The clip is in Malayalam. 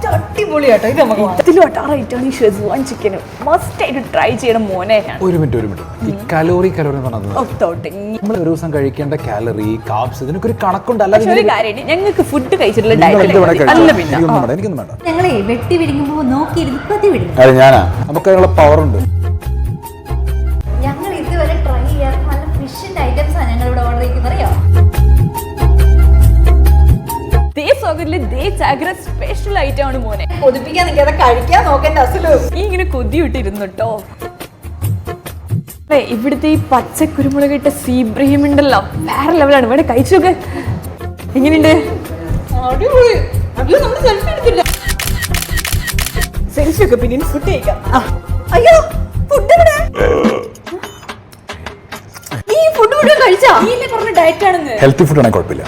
അടിപൊളിയാട്ടോ. ഇത് നമുക്ക് ഇതിലോട്ടാറായിട്ടാണ് ഈ ഷെസ്വാൻ ചിക്കൻ മസ്റ്റ് ആയിട്ട് ട്രൈ ചെയ്യണം മോനെ. ഒരു മിനിറ്റ് ഈ കലോറി എന്ന് പറഞ്ഞത് നമ്മൾ ഒരു ദിവസം കഴിക്കേണ്ട കാലറി കാർബ്സ് ഇതിനൊക്കെ ഒരു കണക്കുണ്ട്. ഒരു കാര്യം ഞങ്ങൾക്ക് ഫുഡ് കഴിച്ചിട്ടുള്ള എനിക്കൊന്നും വേണ്ട. ഞങ്ങളെ വെട്ടി വിഴുങ്ങുമ്പോ നോക്കിയിരുന്ന് കൊതി വിടും. അതെ ഞാനാ നമുക്ക് അതിനുള്ള പവർ ഉണ്ട്. ഞങ്ങൾ ഇതുവരെ ട്രൈ ചെയ്യാത്ത നല്ല ഫിഷിന്റെ ഐറ്റംസ് ആണ് ഞങ്ങൾ ഇവിടെ ഓർഡർ ചെയ്യുന്നത്. അറിയോ സ്പെഷ്യൽ ഐറ്റം ആണ് മോനെ. കൊതിപ്പിക്കാൻ നിൽക്കാതെ കഴിക്കാൻ നോക്കണ്ട അസലു. ഈ ഇങ്ങനെ കൊതിവിട്ടിരുന്നു കേട്ടോ. ഇവിടുത്തെ ഈ പച്ച കുരുമുളക് ഇട്ട സീബ്രഹീം ഉണ്ടല്ലോ വേറെ ലെവലാണ്. ഇവിടെ കഴിച്ചോക്കെ എങ്ങനെയുണ്ട്? സെൽഫി ഒക്കെ പിന്നെ ഫുഡ് കഴിക്കാം. അയ്യോ ഫുഡ് ഇവിടെ ഈ ഫുഡ് മുഴുവൻ കഴിച്ചാ? പറഞ്ഞ ഡയറ്റ് ആണെന്ന്. ഹെൽത്തി ഫുഡ് ആണെങ്കിൽ കുഴപ്പമില്ല.